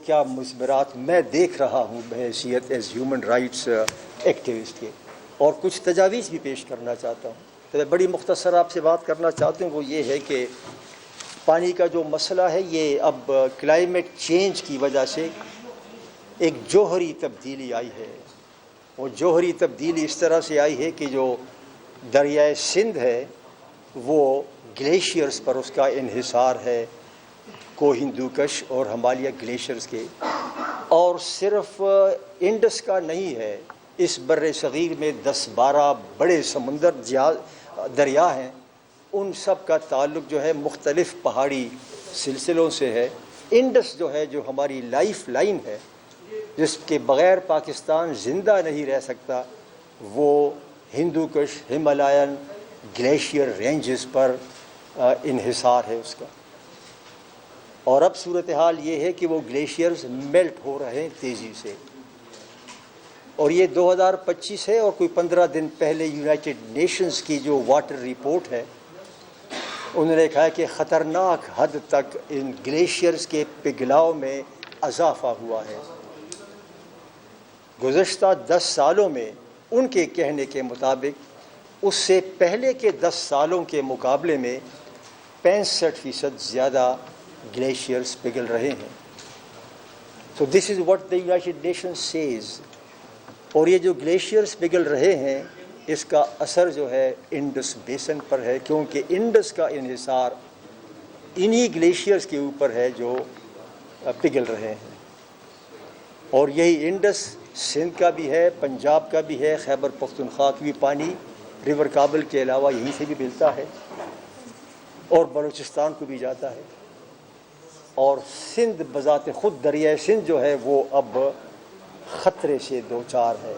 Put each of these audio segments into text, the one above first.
کیا مثمرات میں دیکھ رہا ہوں بحیثیت ایز ہیومن رائٹس ایکٹیوسٹ کے، اور کچھ تجاویز بھی پیش کرنا چاہتا ہوں۔ تو میں بڑی مختصر آپ سے بات کرنا چاہتا ہوں، وہ یہ ہے کہ پانی کا جو مسئلہ ہے یہ اب کلائمیٹ چینج کی وجہ سے ایک جوہری تبدیلی آئی ہے۔ وہ جوہری تبدیلی اس طرح سے آئی ہے کہ جو دریائے سندھ ہے وہ گلیشیئرز پر اس کا انحصار ہے، کو ہندوکش اور ہمالیہ گلیشیئرز کے، اور صرف انڈس کا نہیں ہے، اس بر صغیر میں 10-12 بڑے سمندر دریا ہیں، ان سب کا تعلق جو ہے مختلف پہاڑی سلسلوں سے ہے۔ انڈس جو ہے، جو ہماری لائف لائن ہے، جس کے بغیر پاکستان زندہ نہیں رہ سکتا، وہ ہندوکش ہمالین گلیشیئر رینجز پر انحصار ہے اس کا۔ اور اب صورتحال یہ ہے کہ وہ گلیشیئرز میلٹ ہو رہے ہیں تیزی سے، اور یہ 2025 ہے، اور کوئی 15 دن پہلے یونائٹڈ نیشنز کی جو واٹر رپورٹ ہے انہوں نے کہا کہ خطرناک حد تک ان گلیشیئرز کے پگھلاؤ میں اضافہ ہوا ہے۔ گزشتہ 10 سالوں میں ان کے کہنے کے مطابق اس سے پہلے کے 10 سالوں کے مقابلے میں 65% زیادہ گلیشیئرز پگھل رہے ہیں۔ So this is what the United Nations says۔ اور یہ جو گلیشیئرز پگھل رہے ہیں اس کا اثر جو ہے انڈس بیسن پر ہے، کیونکہ انڈس کا انحصار انہی گلیشیئرز کے اوپر ہے جو پگھل رہے ہیں، اور یہی انڈس سندھ کا بھی ہے، پنجاب کا بھی ہے، خیبر پختونخوا کی بھی پانی ریور کابل کے علاوہ یہیں سے بھی ملتا ہے، اور بلوچستان کو بھی جاتا ہے، اور سندھ بذات خود دریائے سندھ جو ہے وہ اب خطرے سے دوچار ہے،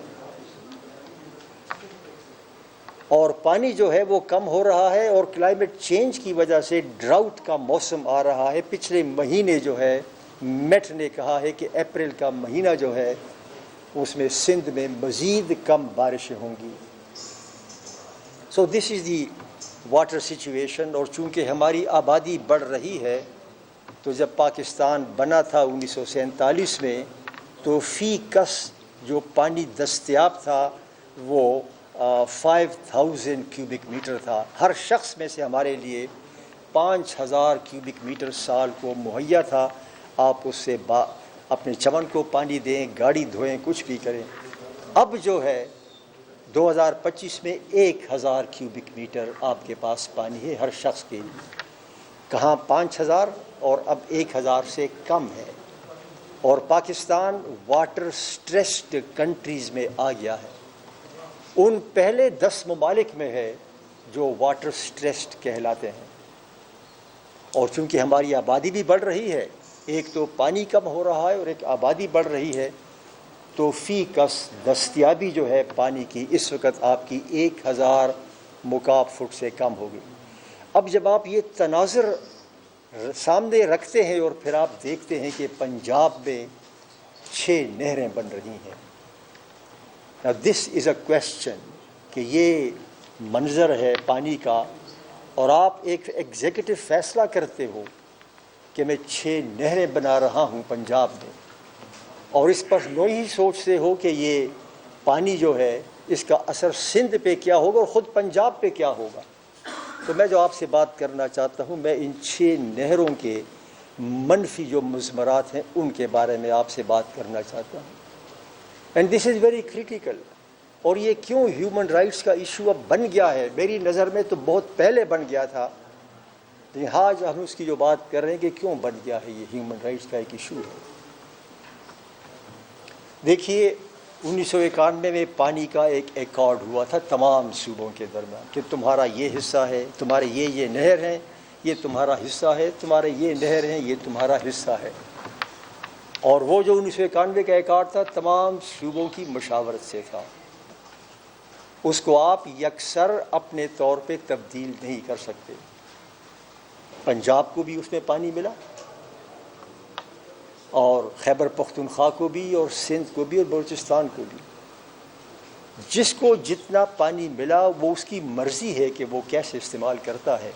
اور پانی جو ہے وہ کم ہو رہا ہے، اور کلائمیٹ چینج کی وجہ سے ڈراؤٹ کا موسم آ رہا ہے۔ پچھلے مہینے جو ہے میٹ نے کہا ہے کہ اپریل کا مہینہ جو ہے اس میں سندھ میں مزید کم بارشیں ہوں گی۔ سو دس از دی واٹر سچویشن۔ اور چونکہ ہماری آبادی بڑھ رہی ہے، تو جب پاکستان بنا تھا 1947 میں، تو فی کس جو پانی دستیاب تھا وہ 5000 کیوبک میٹر تھا۔ ہر شخص میں سے ہمارے لیے 5000 کیوبک میٹر سال کو مہیا تھا۔ آپ اس سے اپنے چمن کو پانی دیں، گاڑی دھوئیں، کچھ بھی کریں۔ اب جو ہے 2025 میں 1000 کیوبک میٹر آپ کے پاس پانی ہے ہر شخص کے لیے، کہاں 5000 اور اب 1000 سے کم ہے، اور پاکستان واٹر سٹریسڈ کنٹریز میں آ گیا ہے۔ ان پہلے 10 ممالک میں ہے جو واٹر سٹریسڈ کہلاتے ہیں، اور چونکہ ہماری آبادی بھی بڑھ رہی ہے، ایک تو پانی کم ہو رہا ہے اور ایک آبادی بڑھ رہی ہے، تو فی کس دستیابی جو ہے پانی کی اس وقت آپ کی 1000 مکعب فٹ سے کم ہوگی۔ اب جب آپ یہ تناظر سامنے رکھتے ہیں اور پھر آپ دیکھتے ہیں کہ پنجاب میں 6 نہریں بن رہی ہیں۔ Now this is a question کہ یہ منظر ہے پانی کا، اور آپ ایک ایگزیکٹو فیصلہ کرتے ہو کہ میں 6 نہریں بنا رہا ہوں پنجاب میں، اور اس پر نہیں سوچتے ہو کہ یہ پانی جو ہے اس کا اثر سندھ پہ کیا ہوگا اور خود پنجاب پہ کیا ہوگا۔ تو میں جو آپ سے بات کرنا چاہتا ہوں، میں ان 6 نہروں کے منفی جو مضمرات ہیں ان کے بارے میں آپ سے بات کرنا چاہتا ہوں۔ And this is very critical. اور یہ کیوں ہیومن رائٹس کا ایشو اب بن گیا ہے؟ میری نظر میں تو بہت پہلے بن گیا تھا، لیکن آج ہم اس کی جو بات کر رہے ہیں کہ کیوں بن گیا ہے، یہ ہیومن رائٹس کا ایک ایشو ہے۔ دیکھیے 1991 میں پانی کا ایک ایکارڈ ہوا تھا تمام صوبوں کے درمیان کہ تمہارا یہ حصہ ہے، تمہارے یہ نہر ہیں، یہ تمہارا حصہ ہے، تمہارے یہ نہر ہیں، یہ تمہارا حصہ ہے۔ اور وہ جو 1991 کا ایکارڈ تھا تمام صوبوں کی مشاورت سے تھا، اس کو آپ یکسر اپنے طور پہ تبدیل نہیں کر سکتے۔ پنجاب کو بھی اس میں پانی ملا، اور خیبر پختونخوا کو بھی، اور سندھ کو بھی، اور بلوچستان کو بھی۔ جس کو جتنا پانی ملا وہ اس کی مرضی ہے کہ وہ کیسے استعمال کرتا ہے۔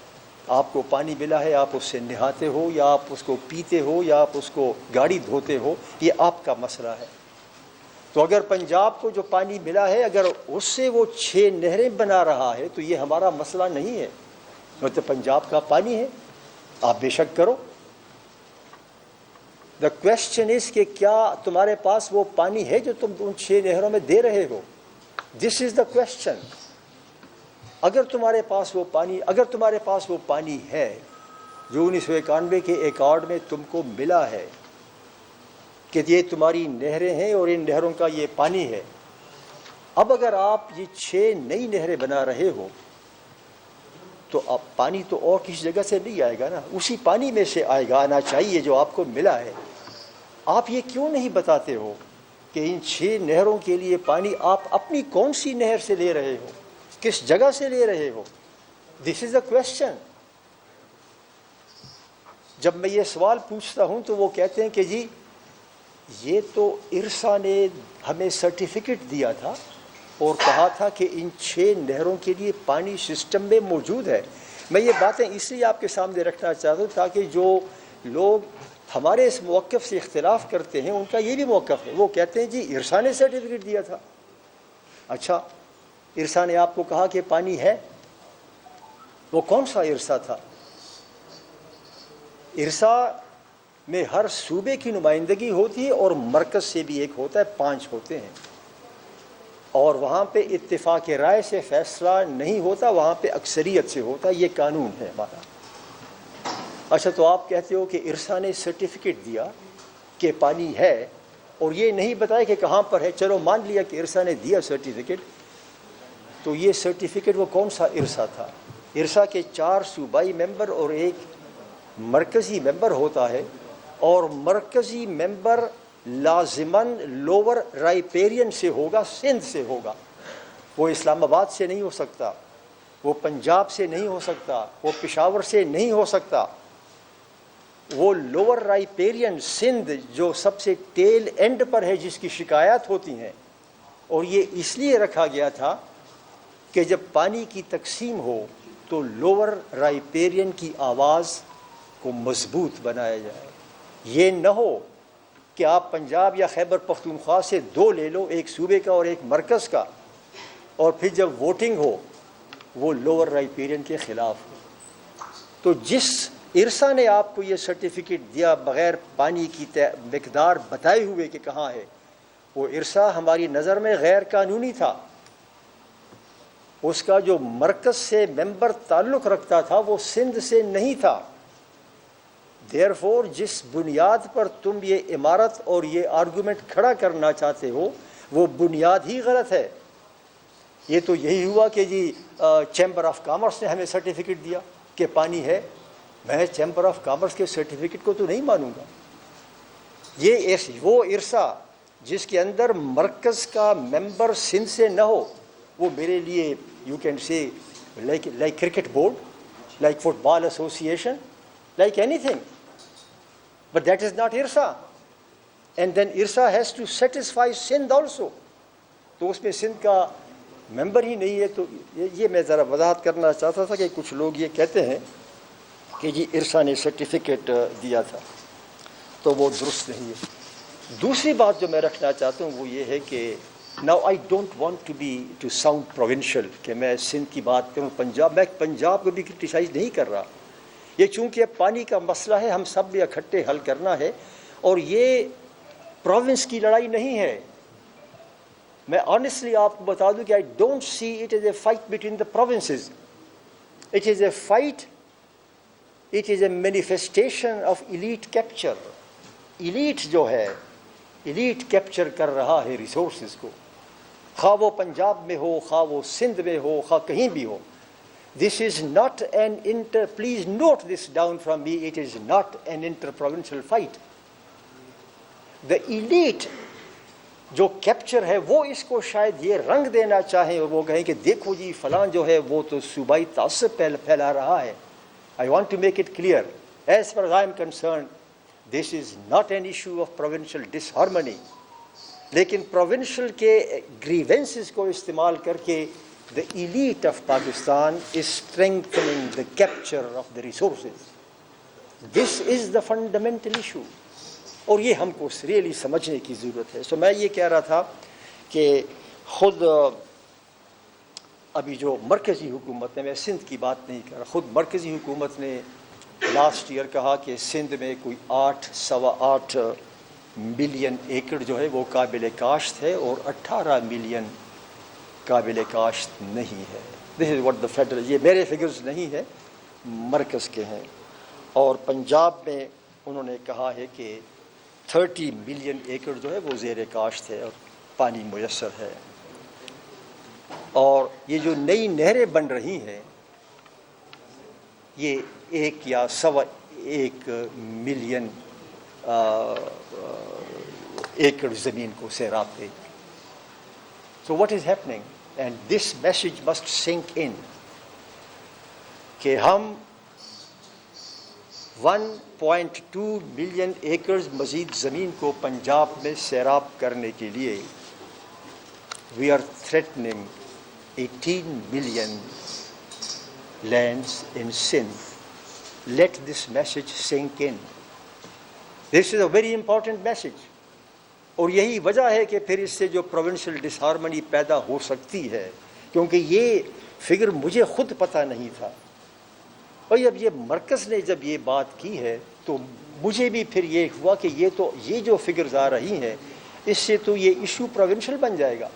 آپ کو پانی ملا ہے، آپ اس سے نہاتے ہو یا آپ اس کو پیتے ہو یا آپ اس کو گاڑی دھوتے ہو، یہ آپ کا مسئلہ ہے۔ تو اگر پنجاب کو جو پانی ملا ہے، اگر اس سے وہ 6 نہریں بنا رہا ہے تو یہ ہمارا مسئلہ نہیں ہے، تو پنجاب کا پانی ہے، آپ بے شک کرو۔ دا کوشچن از کہ کیا تمہارے پاس وہ پانی ہے جو تم ان 6 نہروں میں دے رہے ہو؟ دس از دا کوشچن۔ اگر تمہارے پاس وہ پانی ہے جو 1991 کے ایکارڈ میں تم کو ملا ہے کہ یہ تمہاری نہریں ہیں اور ان نہروں کا یہ پانی ہے، اب اگر آپ یہ 6 نئی نہریں بنا رہے ہو تو اب پانی تو اور کسی جگہ سے نہیں آئے گا نا، اسی پانی میں سے آنا چاہیے جو آپ کو ملا ہے۔ آپ یہ کیوں نہیں بتاتے ہو کہ ان 6 نہروں کے لیے پانی آپ اپنی کون سی نہر سے لے رہے ہو، کس جگہ سے لے رہے ہو؟ دس از اے کوشچن۔ جب میں یہ سوال پوچھتا ہوں تو وہ کہتے ہیں کہ جی یہ تو ارسا نے ہمیں سرٹیفکیٹ دیا تھا اور کہا تھا کہ ان 6 نہروں کے لیے پانی سسٹم میں موجود ہے۔ میں یہ باتیں اس لیے آپ کے سامنے رکھنا چاہتا ہوں تاکہ جو لوگ ہمارے اس موقف سے اختلاف کرتے ہیں ان کا یہ بھی موقف ہے۔ وہ کہتے ہیں جی ارسا نے سرٹیفکیٹ دیا تھا۔ اچھا، ارسا نے آپ کو کہا کہ پانی ہے، وہ کون سا ارسا تھا؟ ارسا میں ہر صوبے کی نمائندگی ہوتی ہے اور مرکز سے بھی ایک ہوتا ہے، 5 ہوتے ہیں، اور وہاں پہ اتفاق رائے سے فیصلہ نہیں ہوتا، وہاں پہ اکثریت سے ہوتا ہے، یہ قانون ہے ہمارا۔ اچھا، تو آپ کہتے ہو کہ ارسا نے سرٹیفکیٹ دیا کہ پانی ہے اور یہ نہیں بتایا کہ کہاں پر ہے۔ چلو مان لیا کہ ارسا نے دیا سرٹیفکیٹ، تو یہ سرٹیفکیٹ وہ کون سا ارسا تھا؟ ارسا کے 4 صوبائی ممبر اور ایک مرکزی ممبر ہوتا ہے، اور مرکزی ممبر لازماً لوور رائپیرین سے ہوگا، سندھ سے ہوگا، وہ اسلام آباد سے نہیں ہو سکتا، وہ پنجاب سے نہیں ہو سکتا، وہ پشاور سے نہیں ہو سکتا۔ وہ لوور رائپیرین سندھ جو سب سے ٹیل اینڈ پر ہے، جس کی شکایات ہوتی ہیں، اور یہ اس لیے رکھا گیا تھا کہ جب پانی کی تقسیم ہو تو لوور رائپیرین کی آواز کو مضبوط بنایا جائے۔ یہ نہ ہو کہ آپ پنجاب یا خیبر پختونخوا سے 2 لے لو، ایک صوبے کا اور ایک مرکز کا، اور پھر جب ووٹنگ ہو وہ لوور رائپیرین کے خلاف ہو۔ تو جس ارسا نے آپ کو یہ سرٹیفکیٹ دیا بغیر پانی کی مقدار بتائے ہوئے کہ کہاں ہے، وہ ارسا ہماری نظر میں غیر قانونی تھا۔ اس کا جو مرکز سے ممبر تعلق رکھتا تھا وہ سندھ سے نہیں تھا۔ دیئرفور جس بنیاد پر تم یہ عمارت اور یہ آرگومنٹ کھڑا کرنا چاہتے ہو وہ بنیاد ہی غلط ہے۔ یہ تو یہی ہوا کہ جی چیمبر آف کامرس نے ہمیں سرٹیفکیٹ دیا کہ پانی ہے، میں چیمبر آف کامرس کے سرٹیفکیٹ کو تو نہیں مانوں گا۔ یہ وہ ارسا جس کے اندر مرکز کا ممبر سندھ سے نہ ہو، وہ میرے لیے you can say like cricket board, like football association, like anything, but that is not IRSA, and then IRSA has to satisfy Sindh also، تو اس میں سندھ کا ممبر ہی نہیں ہے۔ تو یہ میں ذرا وضاحت کرنا چاہتا تھا کہ کچھ لوگ یہ کہتے ہیں کہ جی ارسا نے سرٹیفکیٹ دیا تھا، تو وہ درست نہیں ہے۔ دوسری بات جو میں رکھنا چاہتا ہوں وہ یہ ہے کہ now I don't want to sound provincial کہ میں سندھ کی بات کروں، میں پنجاب کو بھی کرٹیسائز نہیں کر رہا، یہ چونکہ پانی کا مسئلہ ہے، ہم سب بھی اکٹھے حل کرنا ہے، اور یہ پروونس کی لڑائی نہیں ہے۔ میں آنیسٹلی آپ کو بتا دوں کہ I don't see it is a fight between the provinces, it is a fight, it is a manifestation of elite capture. Elite جو ہے، ایلیٹ کیپچر کر رہا ہے ریسورسز کو، خواہ وہ پنجاب میں ہو، خواہ وہ سندھ میں ہو، خواہ کہیں بھی ہو۔ This is not an please note this down from me, it is not an inter-provincial fight. The elite جو کیپچر ہے وہ اس کو شاید یہ رنگ دینا چاہیں اور وہ کہیں کہ دیکھو جی فلاں جو ہے وہ تو صوبائی تعصب پھیلا رہا ہے۔ I want to make it clear, as far as I am concerned, this is not an issue of provincial disharmony. لیکن provincial کے grievances کو استعمال کر کے the elite of Pakistan is strengthening the capture of the resources. This is the fundamental issue. اور یہ ہم کو ریئلی سمجھنے کی ضرورت ہے. سو میں یہ کہہ رہا تھا کہ خود ابھی جو مرکزی حکومت نے، میں سندھ کی بات نہیں کر رہا، خود مرکزی حکومت نے لاسٹ ایئر کہا کہ سندھ میں کوئی 8.8 ملین ایکڑ جو ہے وہ قابل کاشت ہے اور 18 ملین قابل کاشت نہیں ہے. دس از واٹ دا فیڈرل، یہ میرے فگرز نہیں ہے، مرکز کے ہیں. اور پنجاب میں انہوں نے کہا ہے کہ 30 ملین ایکڑ جو ہے وہ زیر کاشت ہے اور پانی میسر ہے. اور یہ جو نئی نہریں بن رہی ہیں یہ 1 یا 1.25 ملین ایکڑ زمین کو سیراب دے. So what is happening? And this message must sink in کہ ہم 1.2 ملین ایکڑز مزید زمین کو پنجاب میں سیراب کرنے کے لیے we are threatening 18 million lands in Sindh. Let this message sink in. This is a very important message. اور یہی وجہ ہے کہ پھر اس سے جو پروونشل ڈسہارمنی پیدا ہو سکتی ہے، کیونکہ یہ فگر مجھے خود پتہ نہیں تھا. اور اب یہ مرکز نے جب یہ بات کی ہے تو مجھے بھی پھر یہ ہوا کہ یہ جو فگرز آ رہی ہیں اس سے تو یہ ایشو پروونشل بن جائے گا.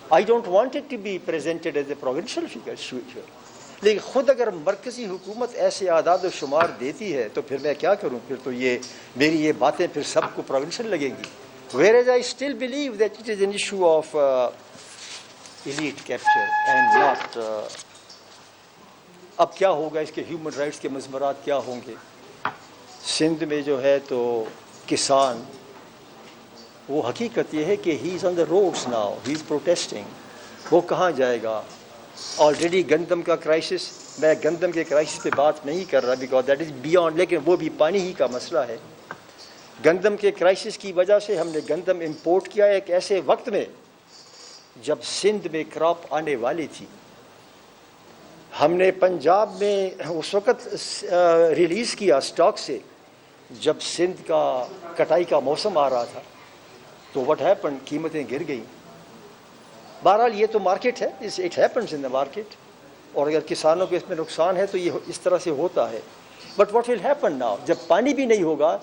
I don't want it to be presented as a provincial figure. لیکن خود اگر مرکزی حکومت ایسے اعداد و شمار دیتی ہے تو پھر میں کیا کروں؟ پھر تو یہ میری یہ باتیں پھر سب کو پروونشل لگیں گی. Whereas I still believe that it is an issue of elite capture and not اب کیا ہوگا اس کے ہیومن رائٹس کے مضمرات کیا ہوں گے. سندھ میں جو ہے تو کسان، وہ حقیقت یہ ہے کہ he is on the roads now, he is protesting. وہ کہاں جائے گا؟ آلریڈی گندم کا کرائسس، میں گندم کے کرائسس پہ بات نہیں کر رہا بیکاز دیٹ از بیانڈ، لیکن وہ بھی پانی ہی کا مسئلہ ہے. گندم کے کرائسس کی وجہ سے ہم نے گندم امپورٹ کیا ایک ایسے وقت میں جب سندھ میں کراپ آنے والی تھی. ہم نے پنجاب میں اس وقت ریلیز کیا اسٹاک سے جب سندھ کا کٹائی کا موسم آ رہا تھا. تو وٹ ہیپن، قیمتیں گر گئیں. بہرحال یہ تو مارکیٹ ہے، it happens in the market, اور اگر کسانوں کو اس میں نقصان ہے تو یہ اس طرح سے ہوتا ہے. But what will happen now, جب پانی بھی نہیں ہوگا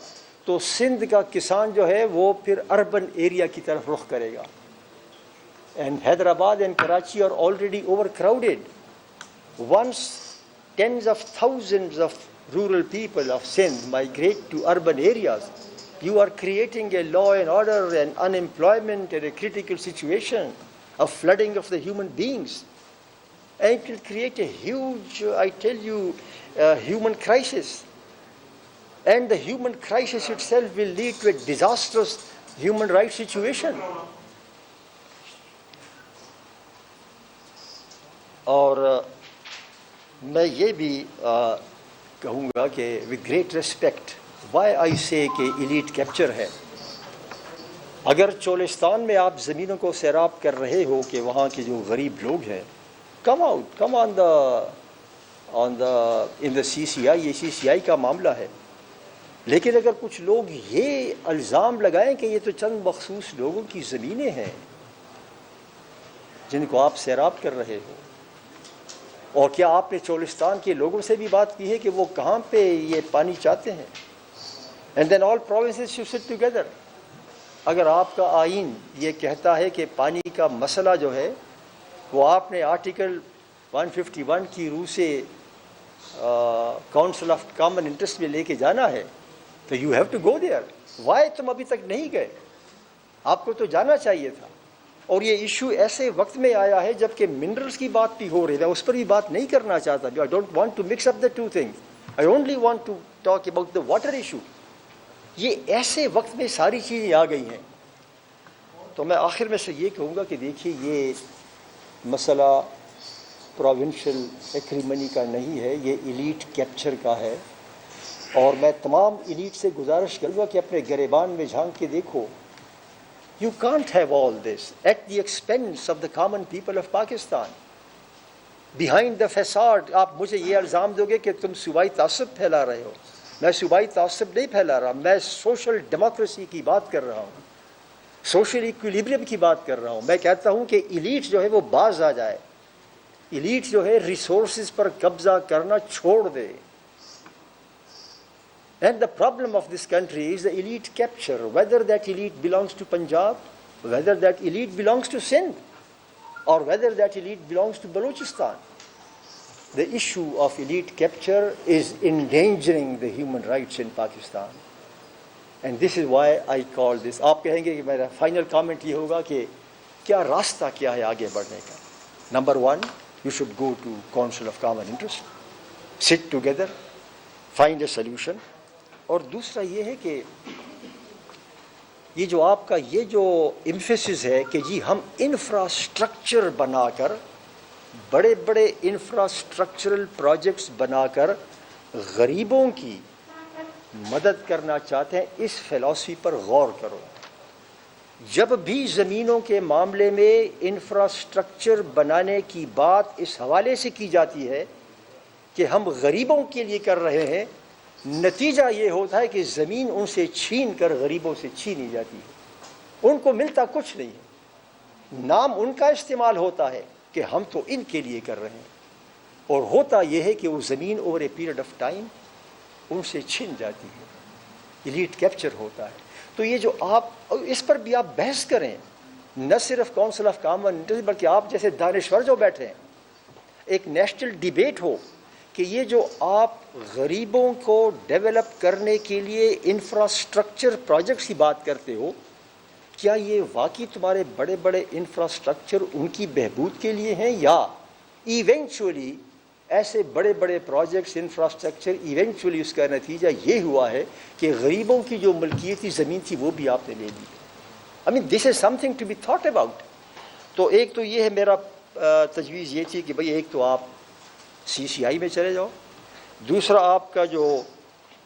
تو سندھ کا کسان جو ہے وہ پھر اربن ایریا کی طرف رخ کرے گا. And Hyderabad and Karachi are already overcrowded. Once tens of thousands of rural people of Sindh migrate to urban areas, you are creating a law and order and unemployment and a critical situation, a flooding of the human beings. And it will create a huge, I tell you, human crisis. And the human crisis itself will lead to a disastrous human rights situation. اور میں یہ بھی کہوں گا کہ with great respect, why I say کہ elite capture ہے. اگر چولستان میں آپ زمینوں کو سیراب کر رہے ہو کہ وہاں کے جو غریب لوگ ہیں، come on in the CCI، یہ CCI کا معاملہ ہے. لیکن اگر کچھ لوگ یہ الزام لگائیں کہ یہ تو چند مخصوص لوگوں کی زمینیں ہیں جن کو آپ سیراب کر رہے ہو، اور کیا آپ نے چولستان کے لوگوں سے بھی بات کی ہے کہ وہ کہاں پہ یہ پانی چاہتے ہیں؟ And then all provinces should sit together. اگر آپ کا آئین یہ کہتا ہے کہ پانی کا مسئلہ جو ہے وہ آپ نے آرٹیکل 151 کی روح سے کاؤنسل آف کامن انٹرسٹ میں لے کے جانا ہے تو you have to go there. Why تم ابھی تک نہیں گئے؟ آپ کو تو جانا چاہیے تھا. اور یہ ایشو ایسے وقت میں آیا ہے جب کہ منرلس کی بات بھی ہو رہی ہے. اس پر بھی بات نہیں کرنا چاہتا. I don't want to mix up the two things. I only want to talk about the water issue. یہ ایسے وقت میں ساری چیزیں آ گئی ہیں. تو میں آخر میں سے یہ کہوں گا کہ دیکھیے یہ مسئلہ پروونشل ایگریمنی کا نہیں ہے، یہ ایلیٹ کیپچر کا ہے. اور میں تمام ایلیٹ سے گزارش کروں گا کہ اپنے گریبان میں جھانک کے دیکھو. You can't have all this at the expense of the common people of Pakistan. Behind the facade آپ مجھے یہ الزام دو گے کہ تم صوبائی تعصب پھیلا رہے ہو. میں صوبائی تعصب نہیں پھیلا رہا, میں سوشل ڈیموکریسی کی بات کر رہا ہوں, سوشل ایکویلیبریم کی بات کر رہا ہوں. میں کہتا ہوں کہ ایلیٹ جو ہے وہ باز آ جائے, ایلیٹ جو ہے ریسورسز پر قبضہ کرنا چھوڑ دے. And the problem of this country is the elite capture, whether that elite belongs to Punjab, whether that elite belongs to Sindh, or whether that elite belongs to Balochistan. The issue of elite capture is endangering the human rights in Pakistan. And this is why I call this. آپ کہیں گے کہ میرا final comment یہ ہوگا کہ کیا راستہ کیا ہے آگے بڑھنے کا. Number 1, you should go to Council of Common Interest, sit together, find a solution. اور دوسرا یہ ہے کہ یہ جو آپ کا یہ جو ایمفیسس ہے کہ جی ہم انفراسٹرکچر بنا کر, بڑے بڑے انفراسٹرکچرل پروجیکٹس بنا کر غریبوں کی مدد کرنا چاہتے ہیں, اس فلسفی پر غور کرو. جب بھی زمینوں کے معاملے میں انفراسٹرکچر بنانے کی بات اس حوالے سے کی جاتی ہے کہ ہم غریبوں کے لیے کر رہے ہیں, نتیجہ یہ ہوتا ہے کہ زمین ان سے چھین کر غریبوں سے چھینی جاتی ہے. ان کو ملتا کچھ نہیں ہے, نام ان کا استعمال ہوتا ہے کہ ہم تو ان کے لیے کر رہے ہیں, اور ہوتا یہ ہے کہ وہ زمین over a period of time ان سے چھن جاتی ہے, ایلیٹ کیپچر ہوتا ہے. تو یہ جو آپ اس پر بھی آپ بحث کریں, نہ صرف کونسل آف کامن انٹرسٹ بلکہ آپ جیسے دانشور جو بیٹھے ہیں, ایک نیشنل ڈیبیٹ ہو کہ یہ جو آپ غریبوں کو ڈیولپ کرنے کے لیے انفراسٹرکچر پروجیکٹس کی بات کرتے ہو, کیا یہ واقعی تمہارے بڑے بڑے انفراسٹرکچر ان کی بہبود کے لیے ہیں, یا ایونچولی ایسے بڑے بڑے پروجیکٹس انفراسٹرکچر ایونچولی اس کا نتیجہ یہ ہوا ہے کہ غریبوں کی جو ملکیتی زمین تھی وہ بھی آپ نے لے لی. I mean this is something to be thought about. تو ایک تو یہ ہے, میرا تجویز یہ تھی کہ بھئی ایک تو آپ CCI میں چلے جاؤ, دوسرا آپ کا جو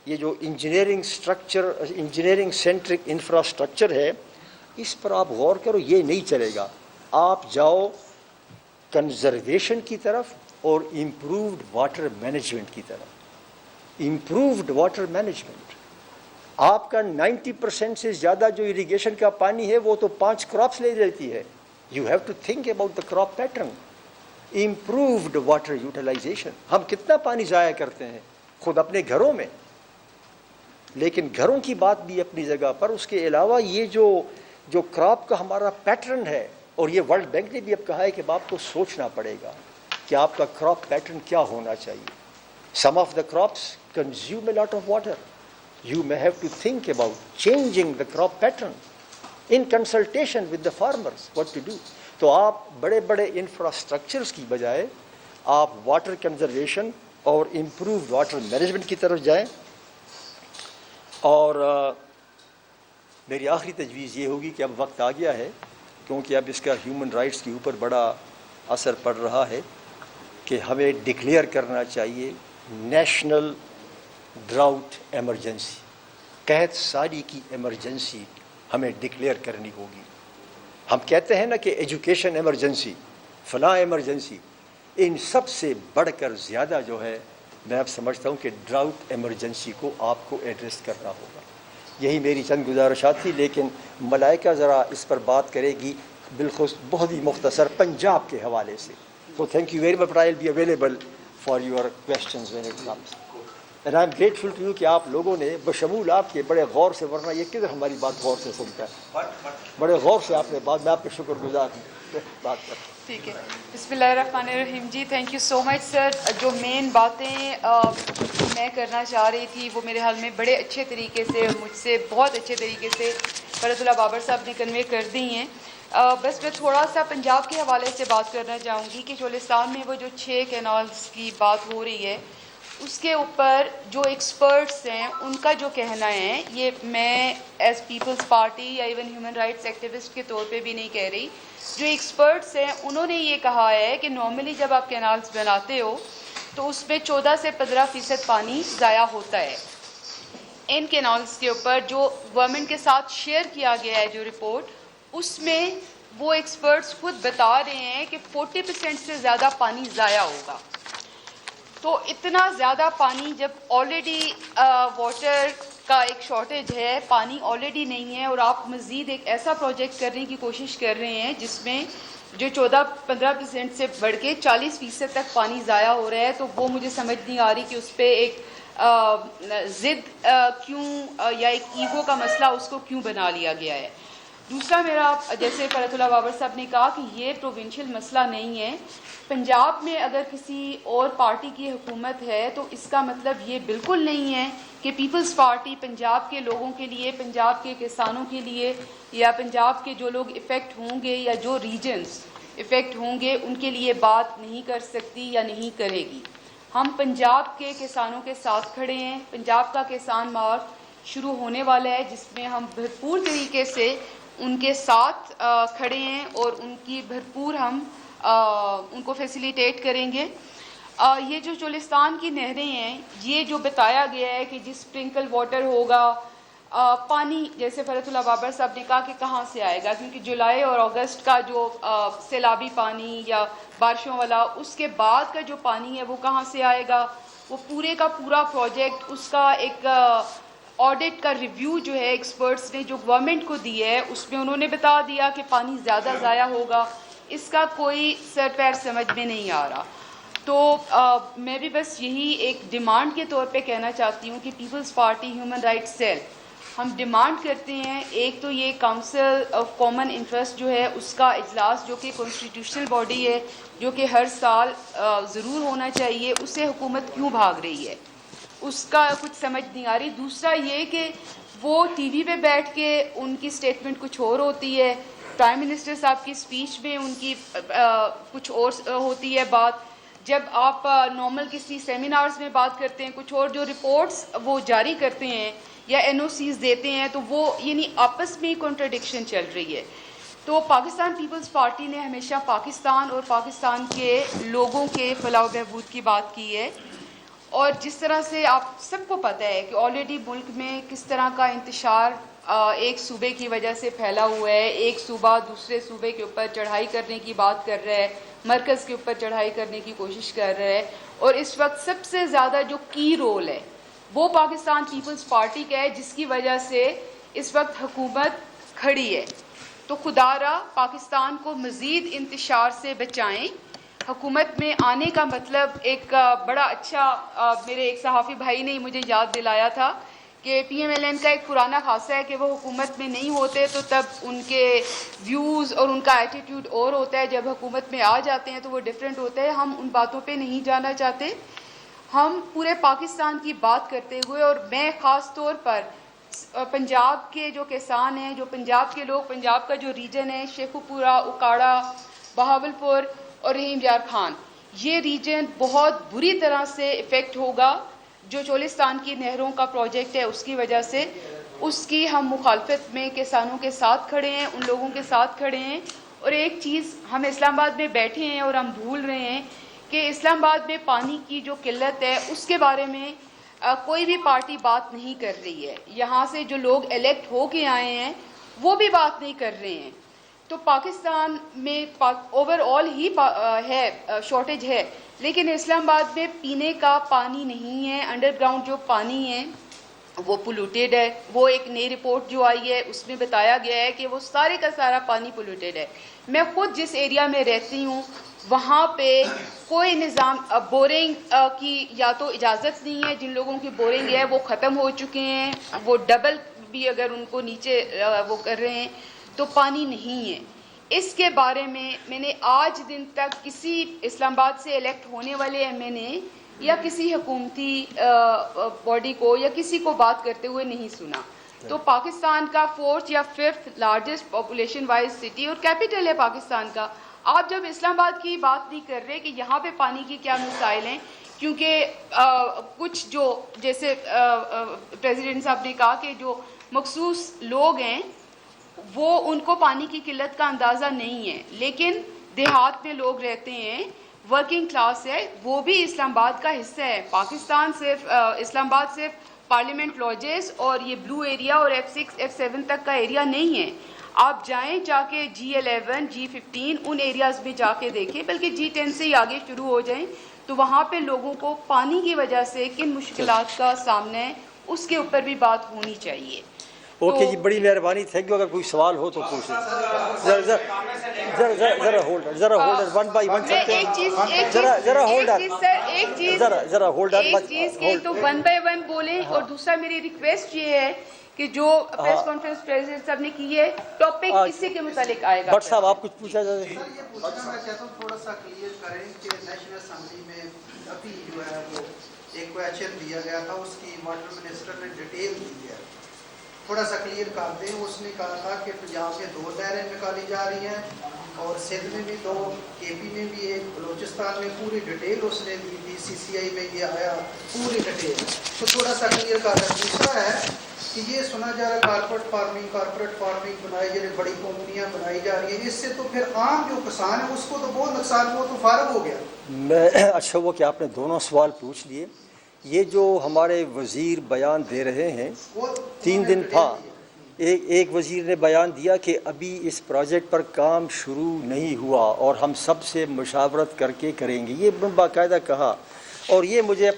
یہ جو انجینئرنگ سینٹرک انفراسٹرکچر ہے اس پر آپ غور کرو. یہ نہیں چلے گا, آپ جاؤ کنزرویشن کی طرف اور امپرووڈ واٹر مینجمنٹ کی طرف. امپرووڈ واٹر مینجمنٹ, آپ کا 90% سے زیادہ جو اریگیشن کا پانی ہے وہ تو 5 کراپس لے لیتی ہے. You have to think about the crop pattern. Improved water utilization, ہم کتنا پانی ضائع کرتے ہیں خود اپنے گھروں میں, لیکن گھروں کی بات بھی اپنی جگہ پر. اس کے علاوہ یہ جو کراپ کا ہمارا پیٹرن ہے, اور یہ ورلڈ بینک نے بھی اب کہا ہے کہ آپ کو سوچنا پڑے گا کہ آپ کا کراپ پیٹرن کیا ہونا چاہیے. Some of the crops consume a lot of water. You may have to think about changing the crop pattern in consultation with the farmers what to do. تو آپ بڑے بڑے انفراسٹرکچرز کی بجائے آپ واٹر کنزرویشن اور امپرووڈ واٹر مینجمنٹ کی طرف جائیں. اور میری آخری تجویز یہ ہوگی کہ اب وقت آ گیا ہے, کیونکہ اب اس کا ہیومن رائٹس کے اوپر بڑا اثر پڑ رہا ہے, کہ ہمیں ڈکلیئر کرنا چاہیے نیشنل ڈراؤٹ ایمرجنسی. قحط سالی کی ایمرجنسی ہمیں ڈکلیئر کرنی ہوگی. ہم کہتے ہیں نا کہ ایجوکیشن ایمرجنسی, فلاں ایمرجنسی, ان سب سے بڑھ کر زیادہ جو ہے میں اب سمجھتا ہوں کہ ڈراؤٹ ایمرجنسی کو آپ کو ایڈریس کرنا ہوگا. یہی میری چند گزارشات تھی, لیکن ملائکہ ذرا اس پر بات کرے گی بالخصوص بہت ہی مختصر پنجاب کے حوالے سے. تو thank you very much, I will be available for your questions when it comes. And I am grateful to you کہ آپ لوگوں نے بشمول آپ کے بڑے غور سے, ورنہ یہ کدھر ہماری بات غور سے سنتا ہے, بڑے غور سے آپ نے بات, میں آپ کے شکر گزار ہوں بات کر. ٹھیک ہے, بسم اللہ الرحمن الرحیم. جی تھینک یو سو مچ سر. جو مین باتیں میں کرنا چاہ رہی تھی وہ میرے حال میں بڑے اچھے طریقے سے, مجھ سے بہت اچھے طریقے سے فرحت اللہ بابر صاحب نے کنوے کر دی ہیں. بس میں تھوڑا سا پنجاب کے حوالے سے بات کرنا چاہوں گی کہ چولستان میں وہ جو 6 کینالز کی بات ہو رہی ہے اس کے اوپر جو ایکسپرٹس ہیں ان کا جو کہنا ہے, یہ میں ایز پیپلز پارٹی یا ایون ہیومن رائٹس ایکٹیوسٹ کے طور پہ بھی نہیں کہہ رہی, جو ایکسپرٹس ہیں انہوں نے یہ کہا ہے کہ نارملی جب آپ کینالز بناتے ہو تو اس میں 14 سے 15% پانی ضائع ہوتا ہے. ان کینالز کے اوپر جو گورنمنٹ کے ساتھ شیئر کیا گیا ہے جو رپورٹ, اس میں وہ ایکسپرٹس خود بتا رہے ہیں کہ 40% سے زیادہ پانی ضائع ہوگا. تو اتنا زیادہ پانی جب آلریڈی واٹر کا ایک شارٹیج ہے, پانی آلریڈی نہیں ہے, اور آپ مزید ایک ایسا پروجیکٹ کرنے کی کوشش کر رہے ہیں جس میں جو 14-15% سے بڑھ کے 40% تک پانی ضائع ہو رہا ہے, تو وہ مجھے سمجھ نہیں آ رہی کہ اس پہ ایک ضد کیوں یا ایک ایگو کا مسئلہ اس کو کیوں بنا لیا گیا ہے. دوسرا میرا, جیسے فرحت اللہ بابر صاحب نے کہا کہ یہ پروونشل مسئلہ نہیں ہے. پنجاب میں اگر کسی اور پارٹی کی حکومت ہے تو اس کا مطلب یہ بالکل نہیں ہے کہ پیپلز پارٹی پنجاب کے لوگوں کے لیے, پنجاب کے کسانوں کے لیے, یا پنجاب کے جو لوگ افیکٹ ہوں گے یا جو ریجنز افیکٹ ہوں گے ان کے لیے بات نہیں کر سکتی یا نہیں کرے گی. ہم پنجاب کے کسانوں کے ساتھ کھڑے ہیں. پنجاب کا کسان مارچ شروع ہونے والا ہے جس میں ہم بھرپور طریقے سے ان کے ساتھ کھڑے ہیں اور ان کی بھرپور ہم ان کو فیسیلیٹیٹ کریں گے. یہ جو چولستان کی نہریں ہیں, یہ جو بتایا گیا ہے کہ جس اسپرنکل واٹر ہوگا, پانی جیسے فرحت اللہ بابر صاحب نے کہا کہ کہاں سے آئے گا, کیونکہ جولائی اور اگست کا جو سیلابی پانی یا بارشوں والا اس کے بعد کا جو پانی ہے وہ کہاں سے آئے گا. وہ پورے کا پورا پروجیکٹ, اس کا ایک آڈٹ کا ریویو جو ہے ایکسپرٹس نے جو گورنمنٹ کو دی ہے اس میں انہوں نے بتا دیا کہ پانی زیادہ ضائع ہوگا. اس کا کوئی سر پیر سمجھ میں نہیں آ رہا. تو میں بھی بس یہی ایک ڈیمانڈ کے طور پہ کہنا چاہتی ہوں کہ Peoples Party human rights cell, ہم ڈیمانڈ کرتے ہیں ایک تو یہ کاؤنسل آف کامن انٹرسٹ جو ہے اس کا اجلاس, جو کہ کانسٹیٹیوشنل باڈی ہے, جو کہ ہر سال ضرور ہونا چاہیے, اس سے حکومت کیوں بھاگ رہی ہے, اس کا کچھ سمجھ نہیں آ رہی. دوسرا یہ کہ وہ ٹی وی پہ بیٹھ کے ان کی اسٹیٹمنٹ کچھ اور ہوتی ہے, پرائم منسٹر صاحب کی اسپیچ میں ان کی کچھ اور ہوتی ہے بات, جب آپ نارمل کسی سیمینارز میں بات کرتے ہیں کچھ اور, جو رپورٹس وہ جاری کرتے ہیں یا این او سیز دیتے ہیں تو وہ یعنی آپس میں کنٹراڈکشن چل رہی ہے. تو پاکستان پیپلز پارٹی نے ہمیشہ پاکستان اور پاکستان کے لوگوں کے فلاح و بہبود کی بات کی ہے, اور جس طرح سے آپ سب کو پتہ ہے کہ آلریڈی ملک میں کس طرح کا انتشار ایک صوبے کی وجہ سے پھیلا ہوا ہے. ایک صوبہ دوسرے صوبے کے اوپر چڑھائی کرنے کی بات کر رہا ہے, مرکز کے اوپر چڑھائی کرنے کی کوشش کر رہا ہے, اور اس وقت سب سے زیادہ جو کی رول ہے وہ پاکستان پیپلز پارٹی کا ہے, جس کی وجہ سے اس وقت حکومت کھڑی ہے. تو خدا را پاکستان کو مزید انتشار سے بچائیں. حکومت میں آنے کا مطلب ایک بڑا اچھا, میرے ایک صحافی بھائی نے مجھے یاد دلایا تھا کہ پی ایم ایل این کا ایک پرانا خاصہ ہے کہ وہ حکومت میں نہیں ہوتے تو تب ان کے ویوز اور ان کا ایٹیٹیوڈ اور ہوتا ہے, جب حکومت میں آ جاتے ہیں تو وہ ڈیفرنٹ ہوتا ہے. ہم ان باتوں پہ نہیں جانا چاہتے, ہم پورے پاکستان کی بات کرتے ہوئے, اور میں خاص طور پر پنجاب کے جو کسان ہیں, جو پنجاب کے لوگ, پنجاب کا جو ریجن ہے, شیخو پورہ, اکاڑا, بہاولپور اور رحیم یار خان, یہ ریجن بہت بری طرح سے افیکٹ ہوگا جو چولستان کی نہروں کا پروجیکٹ ہے اس کی وجہ سے. اس کی ہم مخالفت میں کسانوں کے ساتھ کھڑے ہیں, ان لوگوں کے ساتھ کھڑے ہیں. اور ایک چیز, ہم اسلام آباد میں بیٹھے ہیں اور ہم بھول رہے ہیں کہ اسلام آباد میں پانی کی جو قلت ہے اس کے بارے میں کوئی بھی پارٹی بات نہیں کر رہی ہے. یہاں سے جو لوگ الیکٹ ہو کے آئے ہیں وہ بھی بات نہیں کر رہے ہیں. تو پاکستان میں اوور آل ہی ہے شارٹیج ہے, لیکن اسلام آباد میں پینے کا پانی نہیں ہے. انڈر گراؤنڈ جو پانی ہے وہ پولوٹیڈ ہے. وہ ایک نئی رپورٹ جو آئی ہے اس میں بتایا گیا ہے کہ وہ سارے کا سارا پانی پولوٹیڈ ہے. میں خود جس ایریا میں رہتی ہوں وہاں پہ کوئی نظام بورنگ کی یا تو اجازت نہیں ہے, جن لوگوں کی بورنگ ہے وہ ختم ہو چکے ہیں, وہ ڈبل بھی اگر ان کو نیچے وہ کر رہے ہیں تو پانی نہیں ہے. اس کے بارے میں نے آج دن تک کسی اسلام آباد سے الیکٹ ہونے والے ایم این اے یا کسی حکومتی باڈی کو یا کسی کو بات کرتے ہوئے نہیں سنا. تو پاکستان کا 4th یا 5th largest population wise city اور کیپٹل ہے پاکستان کا. آپ جب اسلام آباد کی بات نہیں کر رہے کہ یہاں پہ پانی کی کیا مسائل ہیں, کیونکہ کچھ جو جیسے پریزیڈنٹ صاحب نے کہا کہ جو مخصوص لوگ ہیں وہ ان کو پانی کی قلت کا اندازہ نہیں ہے, لیکن دیہات میں لوگ رہتے ہیں, ورکنگ کلاس ہے, وہ بھی اسلام آباد کا حصہ ہے. پاکستان صرف اسلام آباد صرف پارلیمنٹ لاجز اور یہ بلو ایریا اور F6 F7 تک کا ایریا نہیں ہے. آپ جائیں جا کے G11 G15 ان ایریاز میں جا کے دیکھیں, بلکہ G10 سے ہی آگے شروع ہو جائیں, تو وہاں پہ لوگوں کو پانی کی وجہ سے کن مشکلات کا سامنا ہے اس کے اوپر بھی بات ہونی چاہیے. اوکے جی, بڑی مہربانی, تھینک یو. اگر کوئی سوال ہو تو پوچھیں. ذرا ہولڈر ون بائی ون چلتے ہیں. ذرا ہولڈر ایک چیز کے تو ون بائی ون بولیں. اور دوسرا میری ریکویسٹ یہ ہے کہ جو پریس کانفرنس پریزیڈنٹ صاحب نے کی ہے, ٹاپک اسی کے متعلق آئے گا. بٹ صاحب آپ کچھ پوچھا جائے. یہ پوچھنا میں چاہتا ہوں تھوڑا سا کلیئر کریں کہ نیشنل اسمبلی میں ابھی جو ہے وہ ایک کویشچن دیا گیا تھا, اس کی واٹر منسٹر نے ڈیٹیل دی ہے, تھوڑا سا کلیئر کر دیں. اس نے کہا تھا کہ پنجاب میں 2 نہریں نکالی جا رہی ہیں اور سندھ میں بھی 2, کے پی میں بھی ایک, بلوچستان میں پوری ڈیٹیل اس نے دی تھی. سی سی آئی میں یہ آیا پوری ڈیٹیل, تو تھوڑا سا کلیئر کر دیں. دوسرا ہے کہ یہ سنا جا رہا ہے کارپوریٹ فارمنگ بنائی جا رہی, بڑی کمپنیاں بنائی جا رہی ہیں, اس سے تو پھر عام جو کسان ہے اس کو تو بہت نقصان, وہ تو فارغ ہو گیا. میں اچھا ہوا کہ آپ نے دونوں سوال پوچھ لیے. یہ جو ہمارے وزیر بیان دے رہے ہیں 3 دن تھا, ایک وزیر نے بیان دیا کہ ابھی اس پروجیکٹ پر کام شروع نہیں ہوا اور ہم سب سے مشاورت کر کے کریں گے, یہ باقاعدہ کہا. اور یہ مجھے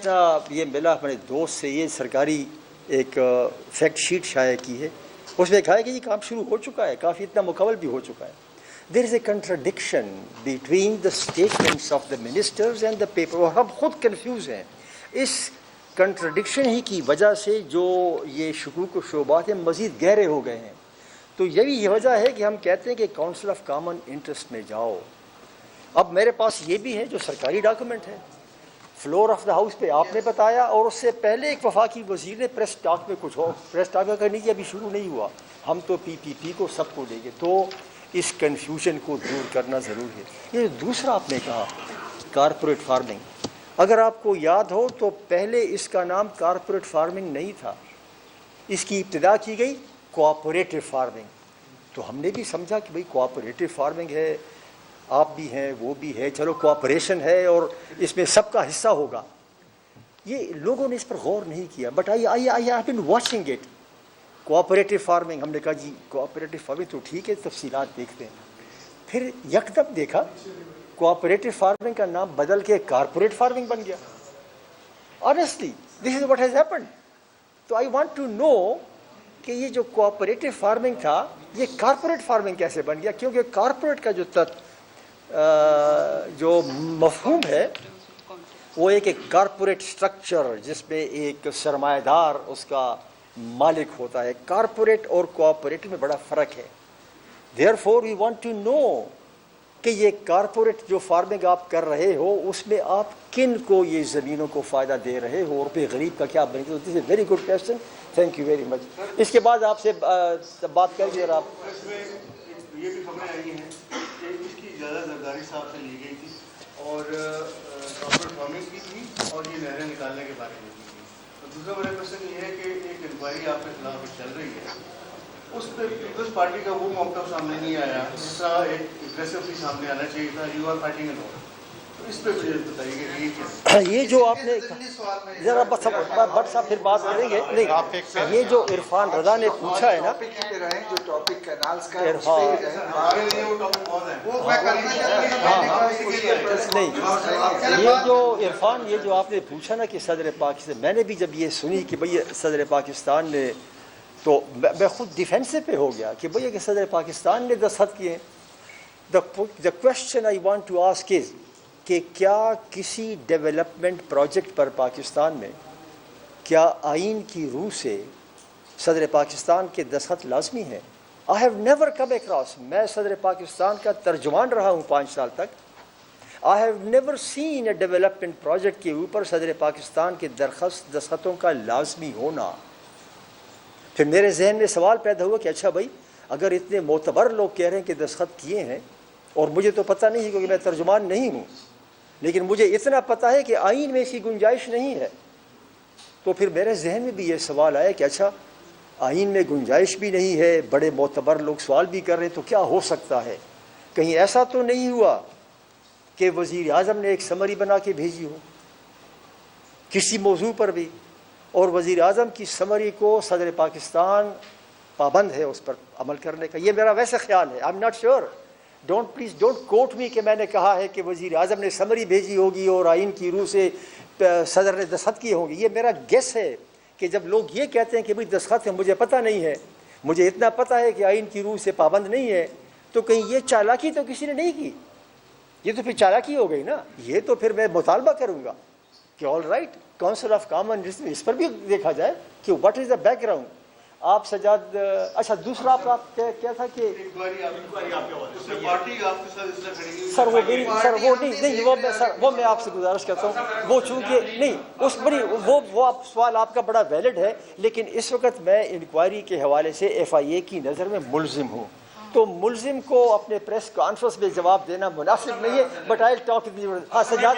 یہ ملا اپنے دوست سے, یہ سرکاری ایک فیکٹ شیٹ شائع کی ہے, اس میں کہا ہے کہ یہ کام شروع ہو چکا ہے, کافی اتنا مکمل بھی ہو چکا ہے. There is a contradiction between the statements of the ministers and the paper, اور ہم خود کنفیوز ہیں. اس کنٹراڈکشن ہی کی وجہ سے جو یہ شکوک و شبہات ہیں مزید گہرے ہو گئے ہیں. تو یہی وجہ ہے کہ ہم کہتے ہیں کہ کاؤنسل آف کامن انٹرسٹ میں جاؤ. اب میرے پاس یہ بھی ہے جو سرکاری ڈاکومنٹ ہے, فلور آف دا ہاؤس پہ آپ نے بتایا, اور اس سے پہلے ایک وفاقی وزیر نے پریس ٹاک میں کچھ ہو, پریس ٹاک میں کرنی کہ ابھی شروع نہیں ہوا, ہم تو پی پی پی کو سب کو دیں گے. تو اس کنفیوژن کو دور کرنا ضروری ہے. یہ دوسرا آپ نے کہا کارپوریٹ فارمنگ, اگر آپ کو یاد ہو تو پہلے اس کا نام کارپوریٹ فارمنگ نہیں تھا, اس کی ابتدا کی گئی کوآپریٹو فارمنگ. تو ہم نے بھی سمجھا کہ بھئی کوآپریٹو فارمنگ ہے, آپ بھی ہیں وہ بھی ہے, چلو کوآپریشن ہے اور اس میں سب کا حصہ ہوگا. یہ لوگوں نے اس پر غور نہیں کیا. But I have been watching it. Cooperative farming, ہم نے کہا جی کوآپریٹو فارمنگ تو ٹھیک ہے, تفصیلات دیکھتے ہیں. پھر یکدم دیکھا کوآپریٹو فارمنگ کا نام بدل کے کارپوریٹ فارمنگ بن گیا. Honestly this is what has happened. تو آئی وانٹ ٹو نو کہ یہ جو کوآپریٹو فارمنگ تھا یہ کارپوریٹ فارمنگ کیسے بن گیا, کیونکہ کارپوریٹ کا جو مفہوم ہے وہ ایک کارپوریٹ سٹرکچر جس میں ایک سرمایہ دار اس کا مالک ہوتا ہے. کارپوریٹ اور کوآپریٹو میں بڑا فرق ہے. دیئرفور وی وانٹ ٹو نو کہ یہ کارپوریٹ جو فارمنگ آپ کر رہے ہو اس میں آپ کن کو یہ زمینوں کو فائدہ دے رہے ہو اور پہ غریب کا کیا بنے گا. This is very good question, thank you very much. اس کے بعد آپ سے بات کریں گے. اور آپ یہ بھی خبریں آئی ہیں کہ اس کی اجازت زرداری صاحب سے لی گئی تھی اور کارپوریٹ فارمنگ کی تھی اور یہ نہریں نکالنے کے بارے میں کی تھی. دوسرا بڑا کوشچن یہ ہے کہ ایک انکوائری آپ کے خلاف چل رہی ہے, اس پہ پیپلز پارٹی کا وہ موقف سامنے نہیں آیا جس طرح ایک اگریسولی سامنے آنا چاہیے تھا. یو آر فائٹنگ ان آل. تو اس پہ مجھے بتائیے کہ یہ کیا یہ جو آپ نے ذرا بٹ صاحب پھر بات کریں گے. نہیں, یہ جو عرفان رضا نے پوچھا ہے نا, جو ٹاپک کینالز کا نہیں, یہ جو آپ نے پوچھا نا کہ صدر پاکستان, میں نے بھی جب یہ سنی کہ بھئی صدر پاکستان نے, تو میں خود ڈیفینسو پہ ہو گیا کہ بھئی کہ صدر پاکستان نے دستخط کیے. The question I want to ask is کہ کیا کسی ڈیولپمنٹ پروجیکٹ پر پاکستان میں کیا آئین کی روح سے صدر پاکستان کے دستخط لازمی ہیں؟ I have never come across, میں صدر پاکستان کا ترجمان رہا ہوں 5 سال تک. I have never seen a development project کے اوپر صدر پاکستان کے دستخطوں کا لازمی ہونا. پھر میرے ذہن میں سوال پیدا ہوا کہ اچھا بھائی اگر اتنے معتبر لوگ کہہ رہے ہیں کہ دستخط کیے ہیں, اور مجھے تو پتہ نہیں کیونکہ میں ترجمان نہیں ہوں, لیکن مجھے اتنا پتہ ہے کہ آئین میں اس کی گنجائش نہیں ہے, تو پھر میرے ذہن میں بھی یہ سوال آیا کہ اچھا آئین میں گنجائش بھی نہیں ہے, بڑے معتبر لوگ سوال بھی کر رہے ہیں, تو کیا ہو سکتا ہے؟ کہیں ایسا تو نہیں ہوا کہ وزیر اعظم نے ایک سمری بنا کے بھیجی ہو کسی موضوع پر بھی, اور وزیر اعظم کی سمری کو صدر پاکستان پابند ہے اس پر عمل کرنے کا. یہ میرا ویسا خیال ہے. I am not sure. Please don't quote me کہ میں نے کہا ہے کہ وزیر اعظم نے سمری بھیجی ہوگی اور آئین کی روح سے صدر نے دستخط کیے ہوں گے. یہ میرا گیس ہے کہ جب لوگ یہ کہتے ہیں کہ بھائی دستخط ہے, مجھے پتہ نہیں ہے, مجھے اتنا پتہ ہے کہ آئین کی روح سے پابند نہیں ہے, تو کہیں یہ چالاکی تو کسی نے نہیں کی. یہ تو پھر چالاکی ہو گئی نا. یہ تو پھر میں مطالبہ کروں گا کہ all right, council of common اس پر بھی دیکھا جائے کہ what is the background. آپ سجاد, اچھا دوسرا آپ کیا تھا کہ سر وہ نہیں میں آپ سے گزارش کرتا ہوں, وہ چونکہ نہیں اس بڑی وہ سوال آپ کا بڑا ویلڈ ہے, لیکن اس وقت میں انکوائری کے حوالے سے FIA کی نظر میں ملزم ہوں, تو ملزم کو اپنے پریس کانفرنس میں جواب دینا مناسب نہیں ہے. بٹ آئی ٹاک ٹو ہاں سجاد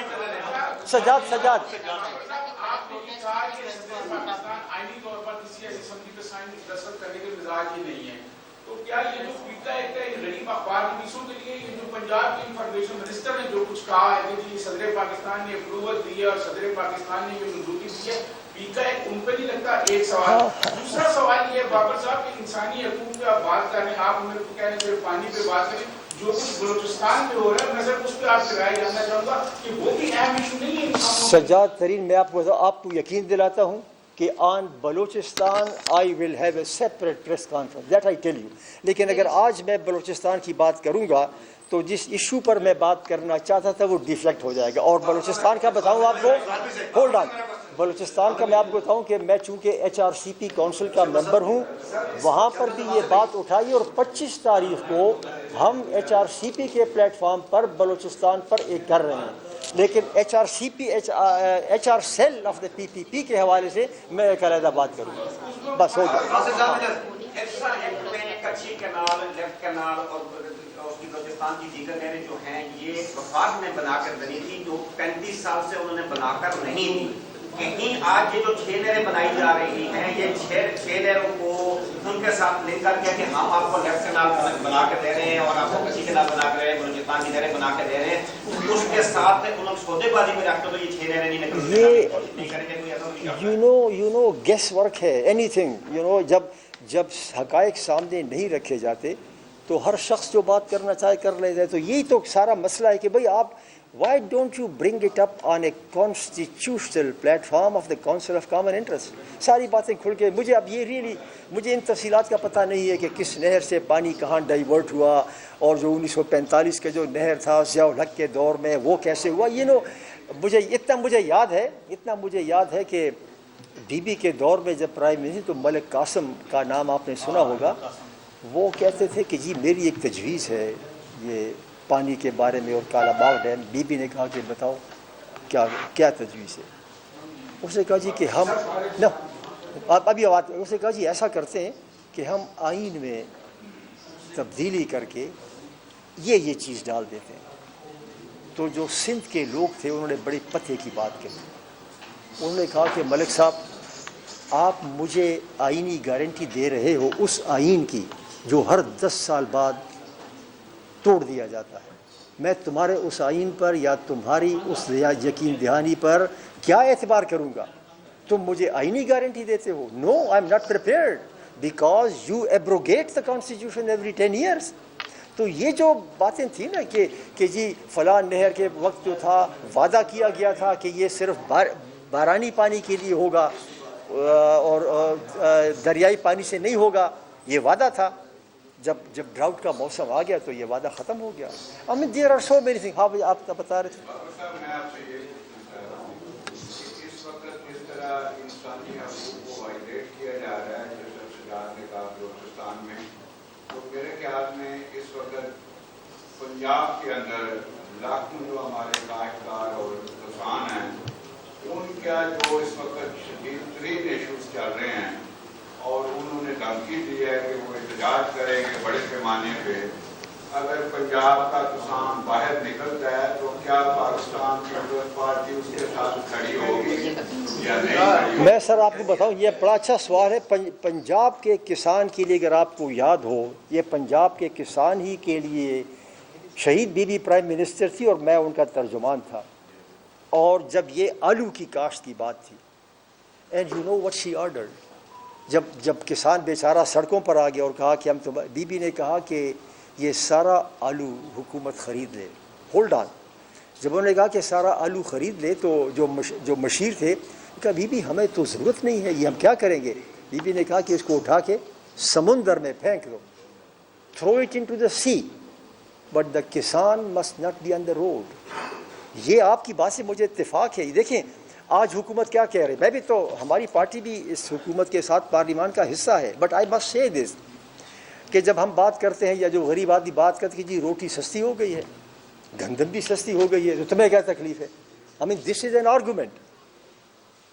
آئینی طور پر کسی ایسی اسمبلی پہ سائن دستخط کرنے کے مزاج ہی نہیں ہے, تو کیا یہ جو پیٹا ایکٹ ہے غریب اخبار نویسوں کے لیے یہ جو پنجاب کے انفارمیشن منسٹر نے جو کچھ کہا ہے کہ جی صدر پاکستان نے اپروول دی ہے اور صدر پاکستان نے یہ منظوری دی ہے, پیٹا ایکٹ ان پہ نہیں لگتا؟ ایک سوال. دوسرا سوال یہ ہے بابر صاحب کہ انسانی حقوق پہ آپ بات کر رہے ہیں, آپ میرے کو کہہ رہے ہیں صرف پانی پہ بات کریں, جو کچھ بلوچستان میں ہو رہا ہے میں صرف اس پہ آپ سے رائے جاننا چاہوں گا کہ وہ بھی اہم ایشو نہیں ہے. سجاد ترین, میں آپ کو یقین دلاتا ہوں کہ on Balochistan I will have a separate press conference, that I tell you. لیکن اگر آج میں بلوچستان کی بات کروں گا تو جس ایشو پر میں بات کرنا چاہتا تھا وہ ڈیفلیکٹ ہو جائے گا. اور بلوچستان کا بتاؤں آپ کو, ہولڈ آن, بلوچستان کا میں آپ کو بتاؤں کہ میں چونکہ HRCP کونسل کا ممبر ہوں, وہاں پر بھی یہ بات اٹھائی اور 25 تاریخ کو ہم HRCP کے پلیٹ فارم پر بلوچستان پر ایک کر رہے ہیں. لیکن HR cell of the PPP کے حوالے سے میں ایک علیحدہ بات کروں گا. بس ہو گیا. کچھی کینال, لیفٹ کینال اور اس کی بلوچستان کی دیگر نہریں جو ہیں یہ وفاق میں بنا کر بنی تھی, جو 35 سال سے انہوں نے بنا کر نہیں دی. کہیں آج یہ جو 6 نہریں بنائی جا رہی ہیں, یہ 6 نہروں کو ان کے ساتھ لنک کر کے کہ ہم آپ کو لیفٹ کینال بنا کے دے رہے ہیں اور آپ کو کچھی کینال بنا کے دے رہے ہیں, بلوچستان کی نہریں بنا کے دے رہے ہیں, اس کے ساتھ انہوں نے سودے بازی میں رکھتے تو یہ 6 نہریں نہیں نکلتی. یہ یو نو گیس ورک ہے, اینی تھنگ جب حقائق سامنے نہیں رکھے جاتے تو ہر شخص جو بات کرنا چاہے کر لیتا ہے. تو یہی تو سارا مسئلہ ہے کہ بھئی آپ why don't you bring it up on a constitutional plate form of the council of common interest. ساری باتیں کھل کے, مجھے اب یہ مجھے ان تفصیلات کا پتہ نہیں ہے کہ کس نہر سے پانی کہاں ڈائیورٹ ہوا, اور جو 1945 کا جو نہر تھا ضیاء الحق کے دور میں وہ کیسے ہوا. مجھے اتنا مجھے یاد ہے کہ بی بی کے دور میں جب پرائم منسٹر, تو ملک قاسم کا نام آپ نے سنا ہوگا, وہ کہتے تھے کہ جی میری ایک تجویز ہے یہ پانی کے بارے میں اور Kala Bagh dam. Be be نے کہا کہ بتاؤ کیا تجویز ہے. اس نے کہا جی کہ ہم ابھی اس نے کہا جی ایسا کرتے ہیں کہ ہم آئین میں تبدیلی کر کے یہ چیز ڈال دیتے ہیں. تو جو سندھ کے لوگ تھے انہوں نے بڑے پتے کی بات کہی. انہوں نے کہا کہ ملک صاحب آپ مجھے آئینی گارنٹی دے رہے ہو اس آئین کی جو ہر 10 سال بعد توڑ دیا جاتا ہے, میں تمہارے اس آئین پر یا تمہاری اس یقین دہانی پر کیا اعتبار کروں گا؟ تم مجھے آئینی گارنٹی دیتے ہو. No, I am not prepared because you abrogate the constitution every 10 years. تو یہ جو باتیں تھیں نا کہ جی فلاں نہر کے وقت جو تھا وعدہ کیا گیا تھا کہ یہ صرف بارانی پانی کے لیے ہوگا اور دریائی پانی سے نہیں ہوگا, یہ وعدہ تھا. جب ڈراؤٹ کا موسم آ گیا تو یہ وعدہ ختم ہو گیا. There are so many thing. ہاں بھائی آپ بتا رہے تھے. میں آپ سے یہ پوچھنا چاہ رہا ہوں کہ اس وقت جس طرح انسانی حقوق کو وائلیٹ کیا جا رہا ہے جیسے سجاد نے کہا بلوچستان میں, تو میرے خیال میں اس وقت پنجاب کے اندر لاکھوں جو ہمارے کاشتکار اور کسان ہیں ان کا جو اس وقت شدید ترین ایشوز چل رہے ہیں, اور انہوں نے دھمکی دی ہے کہ وہ احتجاج کریں گے بڑے پیمانے پہ. اگر پنجاب کا کسان باہر نکلتا ہے تو کیا پاکستان پیپلز پارٹی اس کے ساتھ کھڑی ہوگی یا نہیں؟ میں سر آپ کو بتاؤں, یہ بڑا اچھا سوال ہے. پنجاب کے کسان کے لیے اگر آپ کو یاد ہو, یہ پنجاب کے کسان ہی کے لیے شہید بی بی پرائم منسٹر تھی اور میں ان کا ترجمان تھا. اور جب یہ آلو کی کاشت کی بات تھی, and you know what she ordered, جب کسان بیچارہ سڑکوں پر آ گیا اور کہا کہ ہم تو بی بی نے کہا کہ یہ سارا آلو حکومت خرید لے. Hold on. جب انہوں نے کہا کہ سارا آلو خرید لے تو جو مشیر تھے کہا بی بی ہمیں تو ضرورت نہیں ہے, یہ ہم کیا کریں گے. بی بی نے کہا کہ اس کو اٹھا کے سمندر میں پھینک دو, throw it into the sea, but the kisan must not be on the road. یہ آپ کی بات سے مجھے اتفاق ہے. دیکھیں آج حکومت کیا کہہ رہے, میں بھی تو, ہماری پارٹی بھی اس حکومت کے ساتھ پارلیمان کا حصہ ہے, بٹ آئی مسٹ سے دس کہ جب ہم بات کرتے ہیں یا جو غریب آدمی بات کرتے ہیں کہ جی روٹی سستی ہو گئی ہے, گندم بھی سستی ہو گئی ہے, تو تمہیں کیا تکلیف ہے. آئی mean this is an argument,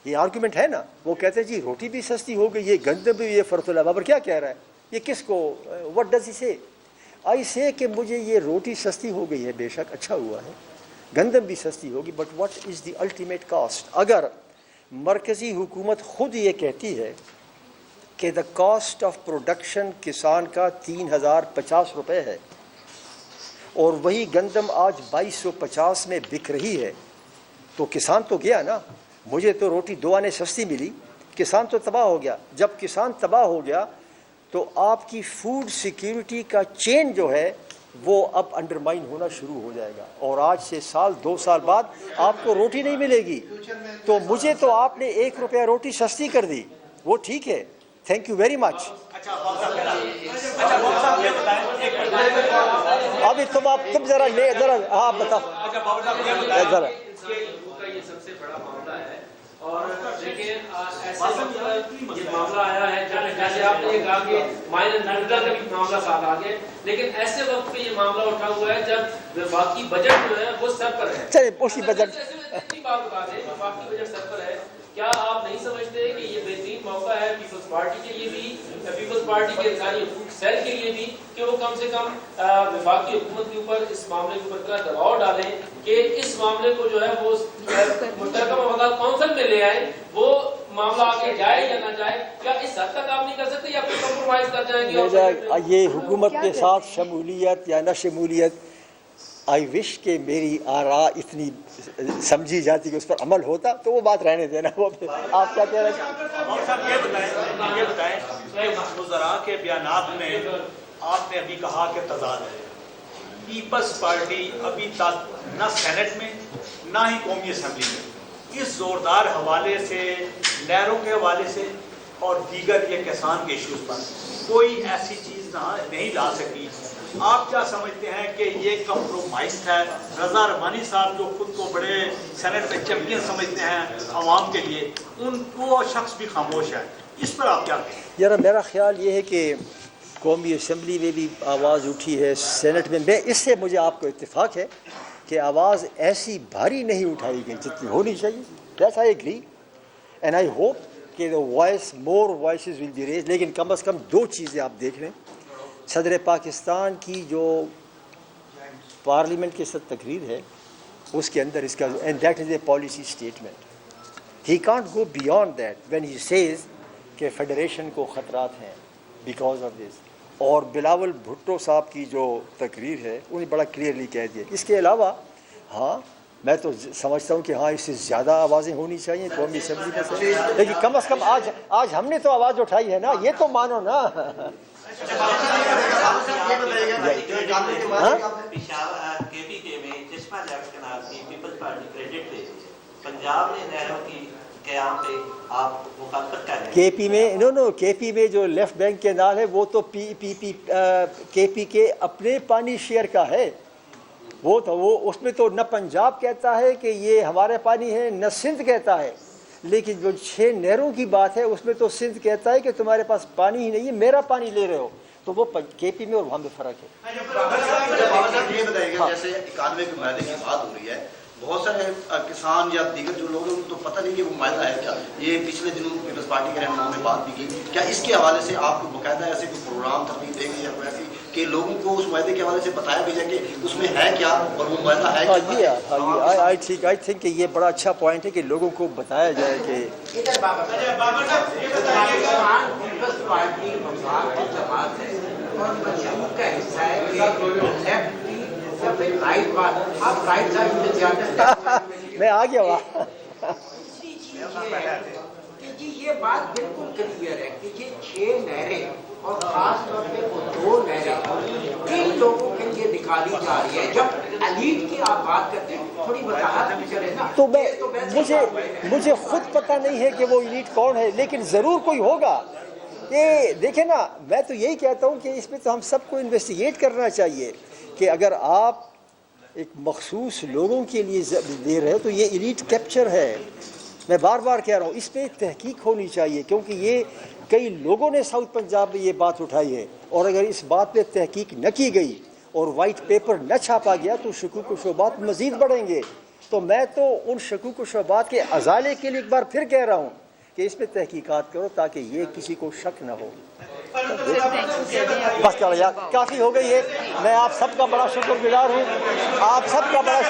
یہ آرگومنٹ ہے نا. وہ کہتے ہیں جی روٹی بھی سستی ہو گئی ہے, گندم بھی, یہ فرت اللہ بابر کیا کہہ رہا ہے, یہ کس کو, وٹ ڈز ہی سے. آئی سے کہ مجھے یہ روٹی سستی ہو گئی ہے, بے شک اچھا ہوا ہے, گندم بھی سستی ہوگی, but what is the ultimate cost. اگر مرکزی حکومت خود یہ کہتی ہے کہ دا کاسٹ آف پروڈکشن کسان کا 3050 روپے ہے اور وہی گندم آج 2250 میں بک رہی ہے, تو کسان تو گیا نا. مجھے تو روٹی 2 آنے سستی ملی, کسان تو تباہ ہو گیا. جب کسان تباہ ہو گیا تو آپ کی فوڈ سیکیورٹی کا چین جو ہے وہ اب انڈرمائن ہونا شروع ہو جائے گا, اور آج سے سال 2 سال بعد آپ کو روٹی نہیں ملے گی. تو مجھے تو آپ نے 1 روپیہ روٹی سستی کر دی, وہ ٹھیک ہے, تھینک یو ویری مچ. ابھی تم ذرا آپ بتاؤ ذرا. یہ سب سے بڑا معاملہ ہے, اور دیکھیں ایسے وقت یہ معاملہ آیا ہے, جیسے آپ نے کہا کہ مائنر نرگا کا بھی معاملہ ساتھ آ گیا, لیکن ایسے وقت پہ یہ معاملہ اٹھا ہوا ہے جب وفاقی بجٹ جو ہے وہ سر پر ہے. چلے اسی بجٹ اتنی بات بتا دیں, وفاقی بجٹ سر پر ہے, کیا آپ نہیں سمجھتے کہ یہ بہترین موقع ہے پیپلز پارٹی کے لیے بھی, پیپلز پارٹی کے انسانی حقوق سیل کے لیے بھی, کہ وہ کم سے کم وفاقی حکومت کے اوپر اس معاملے کے اوپر کا دباؤ ڈالیں کہ اس معاملے کو جو ہے وہ مشترکہ مفادات کونسل میں لے آئیں, وہ معاملہ آگے جائے یا نہ جائے. کیا اس حد تک آپ نہیں کر سکتے یا کوئی کمپرومائز کر جائیں گے؟ یہ حکومت کے ساتھ شمولیت یا نہ شمولیت, آئی وش کہ میری آراء اتنی سمجھی جاتی کہ اس پر عمل ہوتا, تو وہ بات رہنے دینا. وہ آپ کیا کہہ رہے ہیں؟ یہ بتائیں کہ وزراء کے بیانات میں آپ نے ابھی کہا کہ تضاد ہے. پیپلز پارٹی ابھی تک نہ سینٹ میں نہ ہی قومی اسمبلی میں اس زوردار حوالے سے, نہروں کے حوالے سے اور دیگر یہ کسان کے ایشوز پر کوئی ایسی چیز نہیں لا سکی. آپ کیا سمجھتے ہیں کہ یہ کمپرومائز ہے؟ رضا رحمانی صاحب جو خود کو بڑے سینٹ میں چیمپئن سمجھتے ہیں عوام کے لیے, ان کو شخص بھی خاموش ہے, اس پر آپ کیا کہیں؟ یار میرا خیال یہ ہے کہ قومی اسمبلی میں بھی آواز اٹھی ہے, سینٹ میں اس سے مجھے آپ کو اتفاق ہے کہ آواز ایسی بھاری نہیں اٹھائی گئی جتنی ہونی چاہیے. That's I agree and I hope کہ مور وائسز ول بی ریزڈ. لیکن کم از کم 2 چیزیں آپ دیکھ لیں. صدر پاکستان کی جو پارلیمنٹ کے ساتھ تقریر ہے اس کے اندر اس کا, and that is a policy statement, he can't go beyond that when he says کہ فیڈریشن کو خطرات ہیں بیکاز آف دس. اور بلاول بھٹو صاحب کی جو تقریر ہے انہیں بڑا کلیئرلی کہہ دیا. اس کے علاوہ ہاں میں تو سمجھتا ہوں کہ ہاں اس سے زیادہ آوازیں ہونی چاہیے قومی اسمبلی میں سے, لیکن کم از کم آج ہم نے تو آواز اٹھائی ہے نا, یہ تو مانو نا. کے پی میں جو لیفٹ بینک کے نال ہے وہ تو کے پی کے اپنے پانی شیئر کا ہے. وہ اس میں تو نہ پنجاب کہتا ہے کہ یہ ہمارے پانی ہے, نہ سندھ کہتا ہے. لیکن جو 6 نہروں کی بات ہے اس میں تو سندھ کہتا ہے کہ تمہارے پاس پانی ہی نہیں ہے, میرا پانی لے رہے ہو. تو وہ کے پی میں اور وہاں میں فرق ہے. یہ بتائیے گا جیسے 91 کے معاہدے کی بات ہو رہی ہے, بہت سارے کسان یا دیگر جو لوگ ہیں ان کو تو پتہ نہیں کہ وہ معاہدہ ہے کیا. یہ پچھلے دنوں پیپلز پارٹی کے رہنماؤں نے بات بھی کی. کیا اس کے حوالے سے آپ کو باقاعدہ ایسے کوئی پروگرام ترتیب دیں گے یا کوئی ایسی کہ لوگوں کو اس معاہدے کے حوالے سے بتایا بھی جائے کہ اس میں ہے کیا اور وہ معاہدہ ہے کیا؟ آئی تھنک کہ یہ بڑا اچھا پوائنٹ ہے کہ لوگوں کو بتایا جائے کہ میں آ گیا وہاں. جی یہ بات بالکل کلیئر ہے کہ یہ 6 نہریں اور خاص طور پہ وہ 2 نہریں کن لوگوں کے لیے نکالی جا رہی ہے. جب ایلیٹ کی آپ بات کرتے ہیں تھوڑی وضاحت بھی کریں نا. تو مجھے خود پتہ نہیں ہے کہ وہ ایلیٹ کون ہے، لیکن ضرور کوئی ہوگا. کہ دیکھیں نا، میں تو یہی کہتا ہوں کہ اس پہ تو ہم سب کو انویسٹیگیٹ کرنا چاہیے کہ اگر آپ ایک مخصوص لوگوں کے لیے دے رہے ہو تو یہ ایلیٹ کیپچر ہے. میں بار بار کہہ رہا ہوں اس پہ تحقیق ہونی چاہیے، کیونکہ یہ کئی لوگوں نے ساؤتھ پنجاب میں یہ بات اٹھائی ہے، اور اگر اس بات پہ تحقیق نہ کی گئی اور وائٹ پیپر نہ چھاپا گیا تو شکوک و شبہات مزید بڑھیں گے. تو میں تو ان شکوک و شبہات کے ازالے کے لیے ایک بار پھر کہہ رہا ہوں کہ اس پہ تحقیقات کرو تاکہ یہ کسی کو شک نہ ہو. بس چلو یار، کافی ہو گئی ہے. میں آپ سب کا بڑا شکر گزار ہوں. آپ سب کا بڑا